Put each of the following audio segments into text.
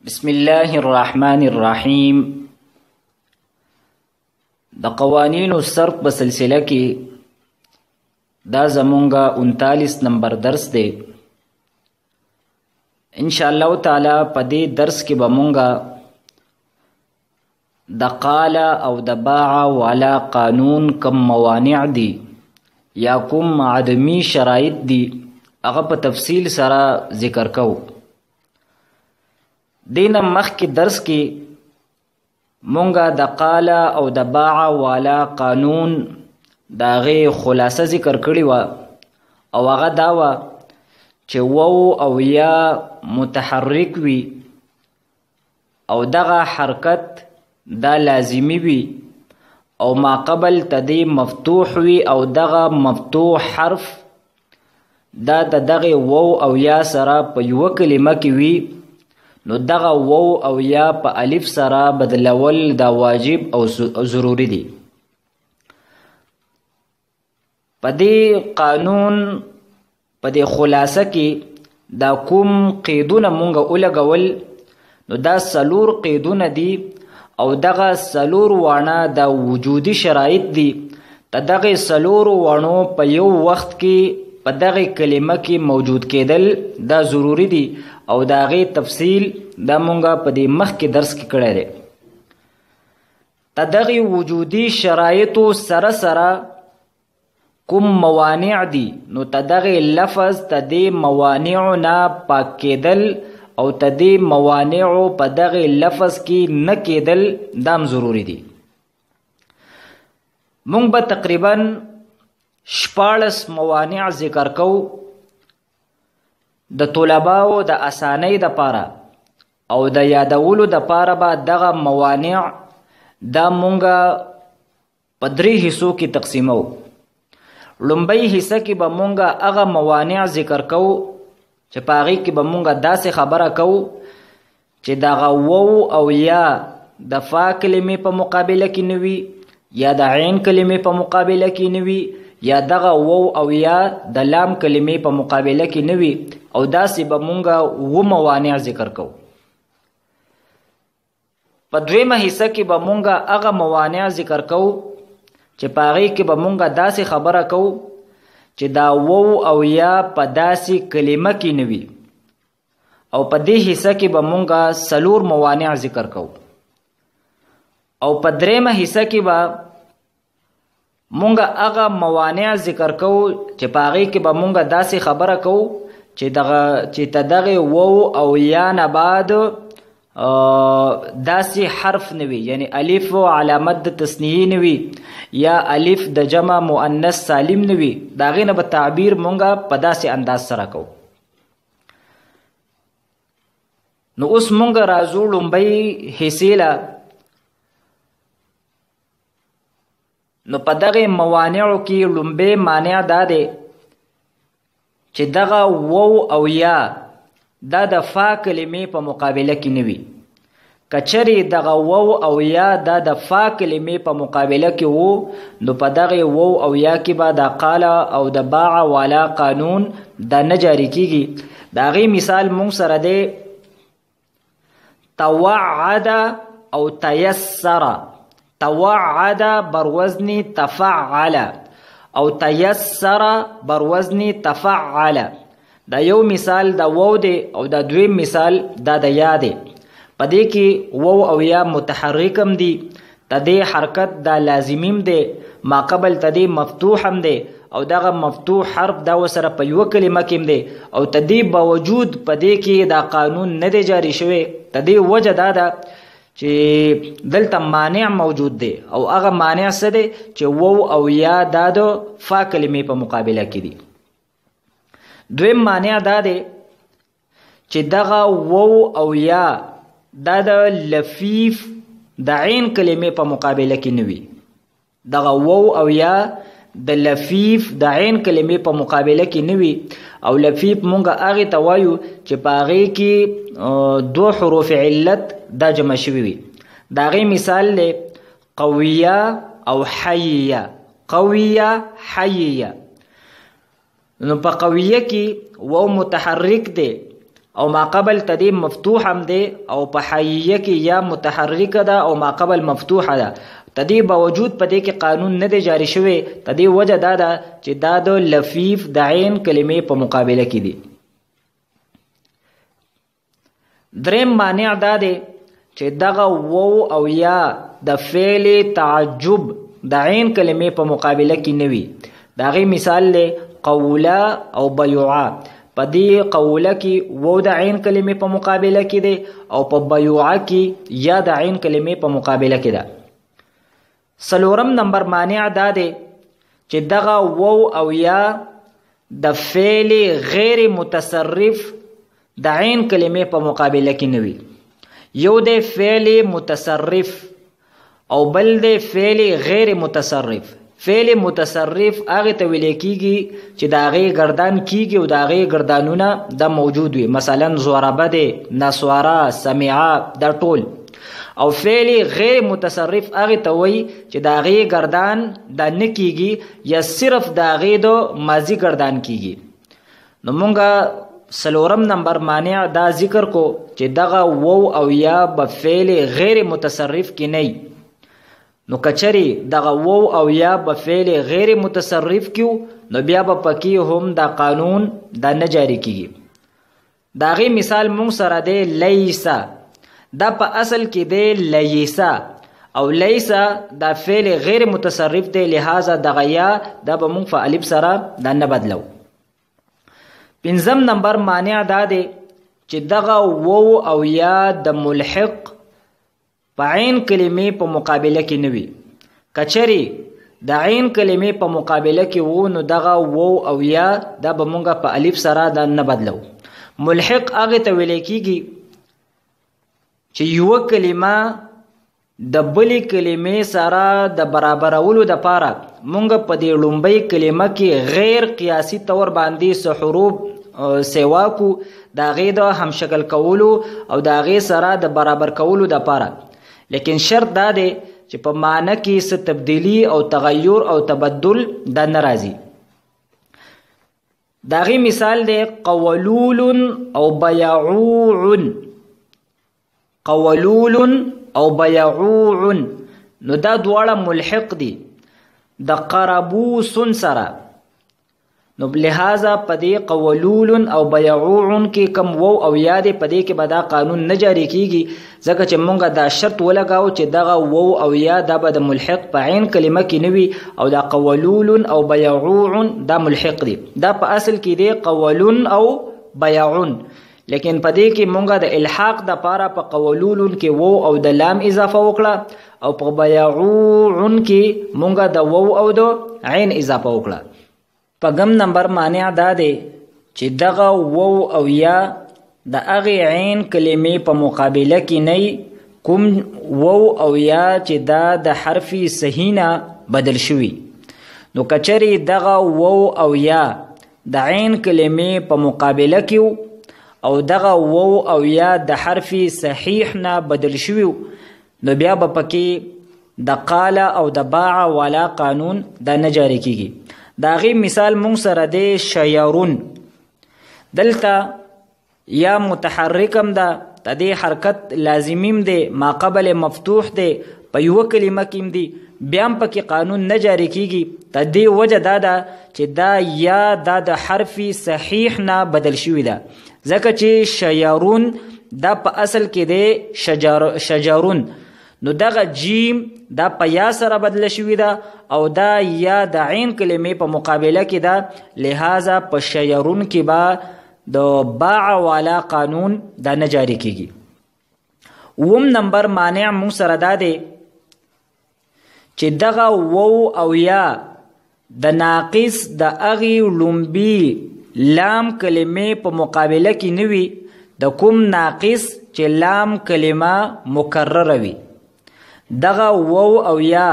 بسم الله الرحمن الرحیم. د قوانینو صرف په سلسله کې دا زمونږه 39 نمبر درس دی. ان شاء الله تعالی په دې درس کې به مونږه د قال او د باع والا قانون کم موانع دي یا کوم عدمی شرایط دي هغه په تفصیل سره ذکر کوو. دینه مخکې درس کې مونږه د قال او د باع والا قانون د هغې خلاصه ذکر کړې وه او هغه دا وه چې وو او یا متحرک وي او دغه حرکت دا لازمی وي او ما قبل تدې مفتوح وي او دغه مفتوح حرف دا د دغه وو او یا سره په یوه کلمه کې وي، نو دغه وو او یا په الف سره بدلول دا واجب او ضروری دي. په دې قانون په دې خلاصه کې دا کوم قیدونه مونږه ولګول، نو دا څلور قیدونه دي او دغه څلور واڼه دا وجودي شرایط دي. دغه څلور واڼو په یو وخت کې په دغه کلمه کې موجود کېدل دا ضروری دي او د هغې تفصیل دا مونږه په دې مخکې درس کې کړی دی. د دغې وجودي شرایطو سره سره کوم موانع دي، نو د دغې لفظ د دې موانعو نه پاک کېدل او د دې موانعو په دغې لفظ کې نه کېدل دا هم ضروري دي. مونږ به تقریبا 14 موانع ذکر کوو د طلباو د اسانۍ دپاره او د یادولو دپاره به دغه موانع دا مونږه په 3 حصو کې تقسیمو. لومبۍ حصه کې به مونږه هغه موانع ذکر کوو چې په هغې کې به مونږه داسې خبره کوو چې دغه وو او یا د فا کلمې په مقابله کې نه وي یا د عین کلمې په مقابله کې نه وي یا دغه وو او یا د لام کلمې په مقابله کې نه وي او داسې به مونږه 7 موانع ذکر کوو. په 2مه حصه کې به مونږه هغه موانع ذکر کوو چې په هغې کې به مونږه داسې خبره کوو چې دا وو او یا په داسې کلمه کې نه وي او په دې حصه کې به مونږه 4 موانع ذکر کوو. او په 3مه حصه کې به مونږه هغه موانع ذکر کوو چې په هغې کې به مونږه داسې خبره کوو چې دغه وو او یا نه بعد داسې حرف نه وي، یعنی الف علامت د تثنیې نه وي یا الف د جمع مؤنث سالم نه وي. د هغې نه به تعبیر مونږه په داسې انداز سره کوو. نو اوس مونږه راځو لومبۍ حصې له. نو په دغه موانعو کې لومبۍ مانع دا دی چې دغه وو او یا دا د فا کلمې په مقابله کې نه وي. که چرې دغه وو او یا دا د فا کلمې په مقابله کې وو، نو په دغه وو او یا کې به د قال او د باع والا قانون دا نه جاری کیږي. د هغې مثال مونږ سره دی توعد او تیسر. توعد بر وزن تفعل او تیسر بر وزن تفعل. دا یو مثال دا وو دی او دا دویم مثال دا د یا دی. په دې کې وو او یا متحرکم دی، تدې حرکت دا لازمیم دی، ما قبل تدې مفتوح هم دی او دغه مفتوح حرف دا وسره په یوه کلمه کې دی او تدې باوجود په دې کې دا قانون نه دی جاری شوی. تدې وجه دا ده چې دلته مانع موجود دی او هغه مانع څه دی چې وو او یا دا د فا کلمې په مقابله کې دي. دویم مانع دا دی چې دغه وو او یا دا د لفیف د عین کلمې په مقابله کې نه وي. دغه وو او یا د لفیف د عین کلمې په مقابله کې نه وي او لفیف مونږه هغې ته وایو چې په هغې کې 2 حروف علت دا جمع شوي وي. د هغې مثال دی قویه او حییه. قویه حییه. نو په قویه کې وو متحرک دی او ما قبل تدی مفتوح هم دی او په حیه کې یا متحرک ده او ما قبل مفتوح ده تدی باوجود پدې کې قانون نه دی جاری شوی تدی وجه دا ده چې دا د لفیف د عین کلمې په مقابله کې دي. دریم مانع دا دی چې دغه وو او یا د فعل تعجب د عین کلمې په مقابله کې نه وي. دا غي مثال له قولا او بیوعا. پدې قوله کې وو د عین کلمې په مقابله کې دی او په بیوعا کې یا د عین کلمې په مقابله کې ده. سلورم نمبر مانع دا دی چې دغه وو او یا د فعل غیر متصرف د عین کلمې په مقابله کې نه وي. یو د فعل متصرف او بل د فعل غیر متصرف. فعل متصرف هغه ته ویل کیږي چې د هغه گردان کیږي او د هغه گردانونه د موجود وي. مثلا ضربه ده، نسوارا، سمعا، د ټول. او فعل غیر متصرف هغه ته وایي چې د هغه گردان د نه کیږي یا صرف د هغه د ماضی گردان کیږي. نو مونږه سلورم نمبر مانع دا ذکر کو چې دغه وو او یا په فعل غیر متصرف کې نه. نو کچری دغه وو او یا په فعل غیر متصرف کیو نو بیا په پکی هم دا قانون دا نه جاری کیږي. داغه مثال مونږ سره دی لیسا. دا په اصل کې دی لیسا او لیسا دا فعل غیر متصرف دی لہذا دغه یا دا به مونږ په الف سره دا نه بدلو. پنځم نمبر مانع دا دی چې دغه وو او یا د ملحق په عین کلمې په مقابله کې نه وي. کچری د عین کلمې په مقابله کې وو نو دغه وو او یا دا به مونږ په الف سره دا نه بدلو. ملحق هغه ته ویل کیږي چې یو کلمه د بلې کلمې سره د برابرولو د پاره مونږ په دې لومبۍ کلمه کې غیر قیاسي تور باندې څه حروف سیوا کو د هغې د همشکل کولو او د هغې سره د برابر کولو د پاره. لیکن شرط دا دی چې په معنی کې څه تبدیلی او تغیر او تبدل دا نه راځي. د هغې مثال دی قولول او بیعوع. قولول او بیعوع نو دا دواړه ملحق دي د قربوس سره. نو لہذا پدې قولول او بیعوع کې کم وو او یا دې پدې کې به دا قانون نه جاری کیږي ځکه چې مونږ دا شرط ولګاو چې دغه وو او یا دا به د ملحق په عین کلمه کې نه وي او دا قولول او بیعوع دا ملحق دي. دا په اصل کې دی قولون او بیعون لیکن پدې کې مونږه د الحاق د پاره په قولول کې وو او د لام اضافه وکړه او په بیعوع کې مونږه د وو او د عین اضافه وکړه. پغم نمبر مانع دا دی چې دغه وو او یا د هغې عین کلمې په مقابله کې نه کوم وو او یا چې دا د حرف صحیح نه بدل شوي. نو کچری دغه وو او یا د عین کلمې په مقابله کې او دغه وو او یا د حرف صحیح نه بدل شوي نو بیا به پکې د قال او د باع والا قانون دا نه جاری کیږي. دا غي مثال مونږ سره دی شیرون. دلته یا متحرکم ده تدې حرکت لازمیم دی ما قبل مفتوح دی په یو کلمه کې دی بیا هم پکې قانون نه جاری کیږي. تدې وجه دا ده چې دا یا دا د حرف صحیح نه بدل شوی ده ځکه چې شیرون دا په اصل کې دی شجرون. نو دغه جیم دا په یا سره بدل شوی ده او دا یا د عین کلمې په مقابله کې ده لہذا په شیرون کې به د باع والا قانون دا نه جاری کیږي. اوم نمبر مانع مونږ سره دا دی چې دغه وو او یا د ناقص د هغې لومبي لام کلمې په مقابله کې نه وي د کوم ناقص چې لام کلمه مکرره وي. دغه وو او یا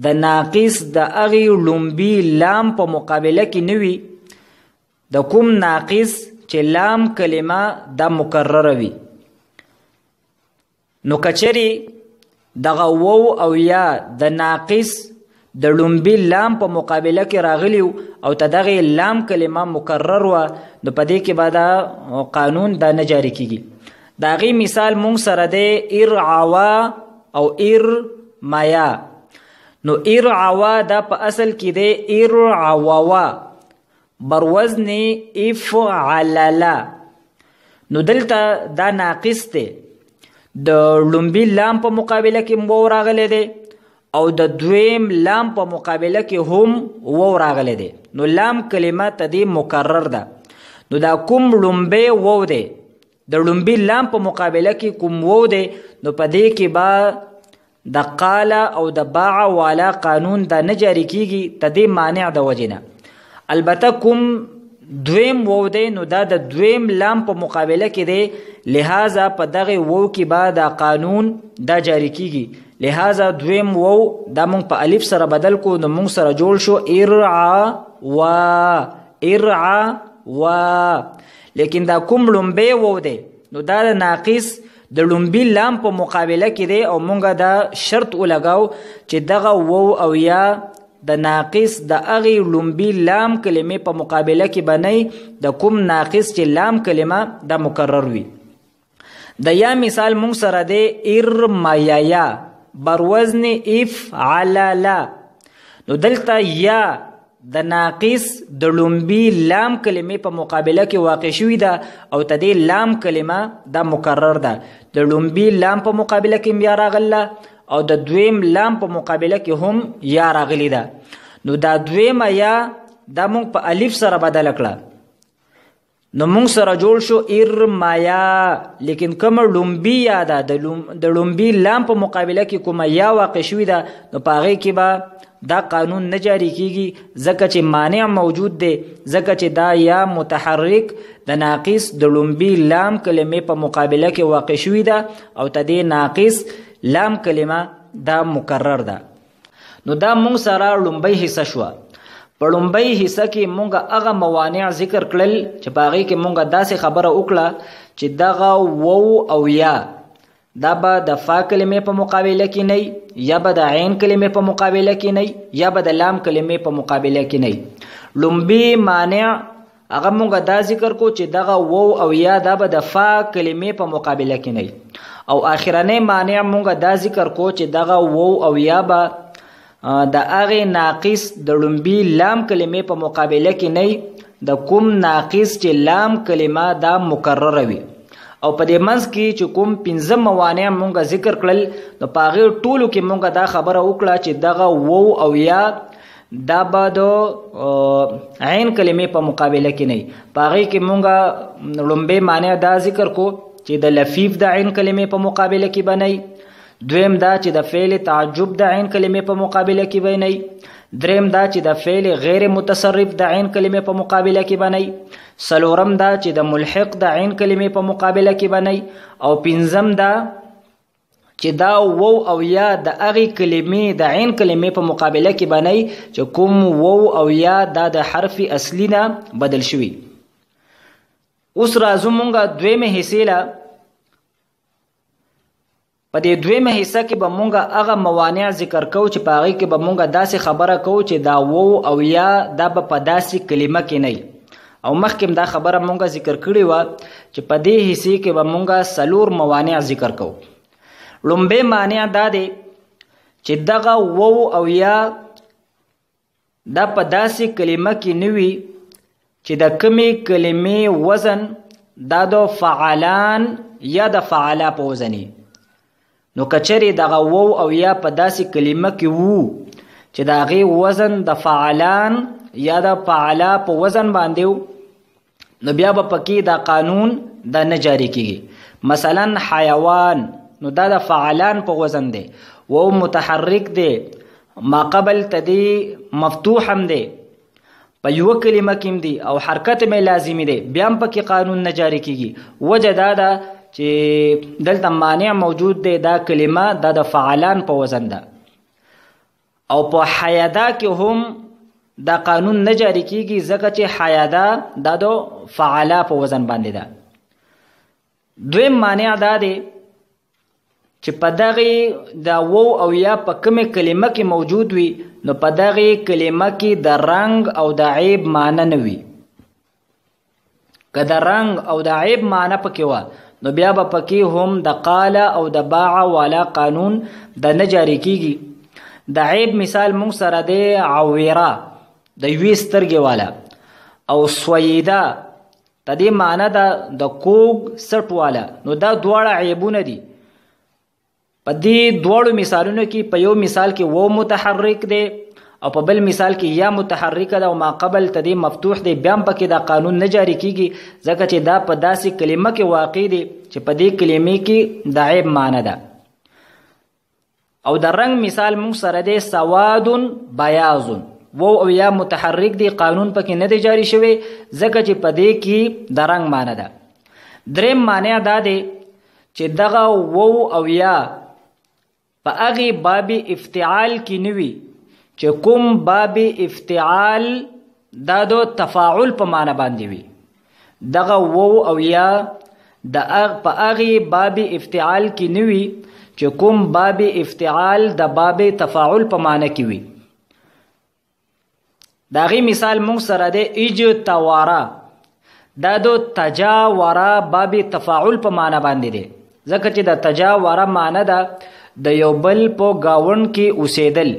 د ناقص د هغې لومبي لام په مقابله کې نه وي د کوم ناقص چې لام کلمه دا مکرره وي. نو کچری دغه وو او یا د ناقص د لومبي لام په مقابله کې راغلی او ته دغه لام کلمه مکرر و نو په دې کې به دا قانون دا نه جاری کیږي. د هغې مثال مونږ سره دی ارعوا او ارمیا. نو ارعوا دا په اصل کې دی ارعوا بروزن افعللا. نو دلته دا ناقص دی، د لومبي لام په مقابله کې وو راغلی دی او د دویم لام په مقابله کې هم وو راغلی دی. نو لام کلمه تدې مکرر ده. نو دا کوم لومبی وو دی، د لومبي لام په مقابله کې کوم وو دی، نو په دې کې به د قال او د باع والا قانون دا نه جاری کیږي تدې مانع د وجې نه. البته کوم دویم وو دی نو دا د دویم لام په مقابله کې دی، لہذا په دغه وو کې به دا قانون دا جاری کیږي. لہذا دویم وو دا مونږ په الف سره بدل کو نو مونږ سره جوړ شو ارعا و. لیکن دا کوم لومبی وو دی نو دا ناقص د لومبي لام په مقابله کې دی او مونږ دا شرط ولګاو چې دغه وو او یا د ناقص د هغې لومبي لام کلمې په مقابله کې به نه د کوم ناقص چې لام کلمه دا مکرر وي. د یا مثال مونږ سره دی ارمیا بروزن افعللا. نو دلته یا د ناقص د لومبي لام کلمې په مقابله کې واقع شوي ده او تدې لام کلمه دا مکرر ده. د لومبي لام په مقابله کې بیا راغله او د دویم لام په مقابله کې هم یا راغلی ده. نو دا دویمه یا دا مونږ په الف سره بدل کړه نو مونږ سره جوړ شو ارمیا. لیکن کوم لومبي یا ده د لومبي لام په مقابله کې کومه یا واقع شوي ده نو په هغې کې به دا قانون نه جاری کیږي ځکه چې مانع موجود دی، ځکه چې دا یا متحرک د ناقص د لومبي لام کلمې په مقابله کې واقع شوي ده او تدې ناقص لام کلمه دا مکرر ده. نو دا مونږ سره لومبۍ حصه شوه. په لومبۍ حصه کې مونږ هغه موانع ذکر کړل چې په هغې کې مونږ داسې خبره وکړه چې دغه وو او یا دا به د فا کلمې په مقابله کې نه یا به د عین کلمې په مقابله کې نه یا به د لام کلمې په مقابله کې نه. لومبي مانع هغه مونږ دا ذکر کو چې دغه وو او یا دا به د فا کلمې په مقابله کې نه او آخرنۍ مانع مونږ دا ذکر کو چې دغه وو او یا به د هغې ناقص د لومبي لام کلمې په مقابله کې نه د کوم ناقص چې لام کلمه دا مکرره وي. او په دې منځ کې چې کوم 15 موانع مونږ ذکر کړل نو په هغې ټولو کې مونږ دا خبره وکړه چې دغه وو او یا دا به د عین کلمې په مقابله کې نه. په هغې کې مونږ لومبی مانع دا ذکر کو چې د لفیف د عین کلمې په مقابله کې به نه. دویم دا چې د فعل تعجب د عین کلمې په مقابله کې به نه. دریم دا چې د فعل غیر متصرف د عین کلمې په مقابله کې به نه. څلورم دا چې د ملحق د عین کلمې په مقابله کې به نه. او پنځم دا چې دا وو او یا د هغې کلمې د عین کلمې په مقابله کې به نه چې کوم وو او یا دا د حرف اصلي نه بدل شوي. اوس راځو مونږ دویمه حصې له. په دې دویمه حصه کې به مونږ هغه موانع ذکر کوو چې په هغې کې به مونږ داسې خبره کوو چې دا وو او یا دا به په داسې کلمه کې نه او مخکې دا خبره مونږ ذکر کړې وه چې په دې حصې کې به مونږ 4 موانع ذکر کوو. لومبی مانع دا دی چې دغه وو او یا دا په داسې کلمه کې نه وي چې د کمې کلمې وزن دا د فعلان یا د فعلا په وزن وي. نو کچرې دغه وو او یا په داسې کلمه کې وو چې د هغې وزن د فعلان یا د فعلا په وزن باندې نو بیا به پکې دا قانون دا نه جاری کیږي. مثلا حیوان نو دا د فعلان په وزن دی، وو متحرک دی، ما قبل تدی مفتوح هم دی، په یو کلمه کې دی او حرکت مې لازمی دی، بیا هم پکې قانون نه جاری کیږي. وجه دا ده چې دلته مانع موجود دی، دا کلمه دا د فعلان په وزن ده. او په حیادا کې هم دا قانون نه جاری کیږي ځکه چې حیادا دا د فعلا په وزن باندې ده. دویم مانع دا دی چې په دغه دا وو او یا په کومه کلمه کې موجود وي نو په دغه کلمه کې د رنگ او د عیب معنی نه وي. که د رنگ او د عیب معنی پکې و نو بیا به پکې هم د قال او د باع والا قانون د نه جاری کیږي. د عیب مثال مونږ سره دی عویرا د یوې سترګې والا او سویدا تدې معنی د کوګ سټ والا. نو دا دواړه عیبونه دي. په دې دواړو مثالونو کې په یو مثال کې و متحرک دی او په بل مثال کې یا متحرک ده او ما قبل تدې مفتوح دی. بیا هم پکې دا قانون نه جاری کیږي ځکه چې دا په داسې کلمه کې واقع دی چې په دې کلمې کې د عیب معنی ده. او د رنگ مثال مونږ سره دی سواد بیاض. و او یا متحرک دی قانون پکې نه دی جاری شوی ځکه چې په دې کې د رنگ معنی ده. دریم معنی دا دی چې دغه و او یا په هغه باب افتعال کې نوي چې کوم باب افتعال دا د تفاعل په معنی باندې وي. دغه و او یا په هغه باب افتعال کې نوي چې کوم باب افتعال د باب تفاعل په معنی کې وي. داغي مثال مونږ سره دی اجتوارا. دا د تجاورا باب تفاعل په معنی باندې دی ځکه چې د تجاورا معنی ده د یو بل په گاون کې اوسېدل.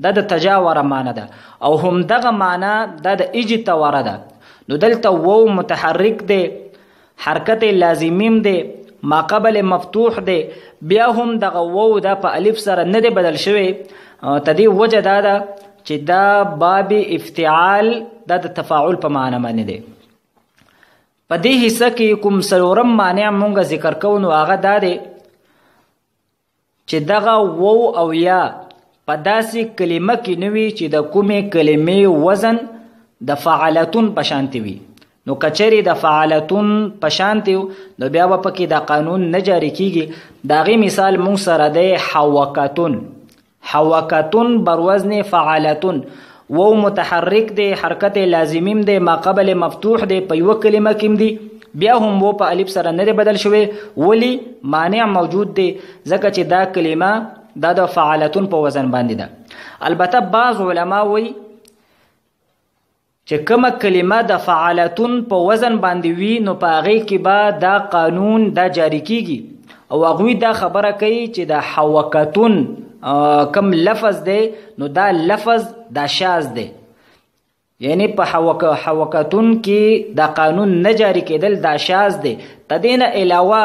دا د تجاورا معنی ده او هم دغه معنی دا د اجتوارا ده. نو دلته و متحرک دی حرکت لازمیم دی ما قبل مفتوح دی بیا هم دغه و دا په الف سره نه دی بدل شوی. تدې وجه دا ده چې دا باب افتعال دا د تفاعل په معنی باندې دی. په دې حصہ کې کوم څلورم معنی مونږ ذکر کوو نو هغه دا دی چې دغه و او یا په داسې کلمه کې نوي چې د کومې کلمې وزن د فعلتون په شانتي وي. نو کچری د فعلتون په شانتي نو بیا به پکې دا قانون نه جاری کیږي. داغي مثال مونږ سره دی حوکتون. حوکتون بر وزن فعلتون. و متحرک دی حرکت لازمیم دی ما قبل مفتوح دی په یو کلمه کې دی بیا هم و په الف سره نه بدل شوی ولی مانع موجود دی ځکه چې دا کلمه دا د فعلتون په وزن باندې ده. البته بعض علما وی چې کومه کلمه د فعلتون په وزن باندې وي نو په هغه کې به دا قانون دا جاری کیږي او هغوی دا خبره کوي چې د حوکتون کم لفظ دی نو دا لفظ دا شاذ دی. یعنی په حوکتون کې دا قانون نه جاری کېدل دا شاذ دی. تدینه علاوه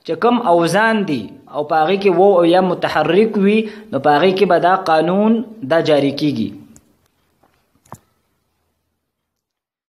چې کم اوزان دي او په هغه کې و او یا متحرک وي نو په هغه کې به دا قانون دا جاری کیږي.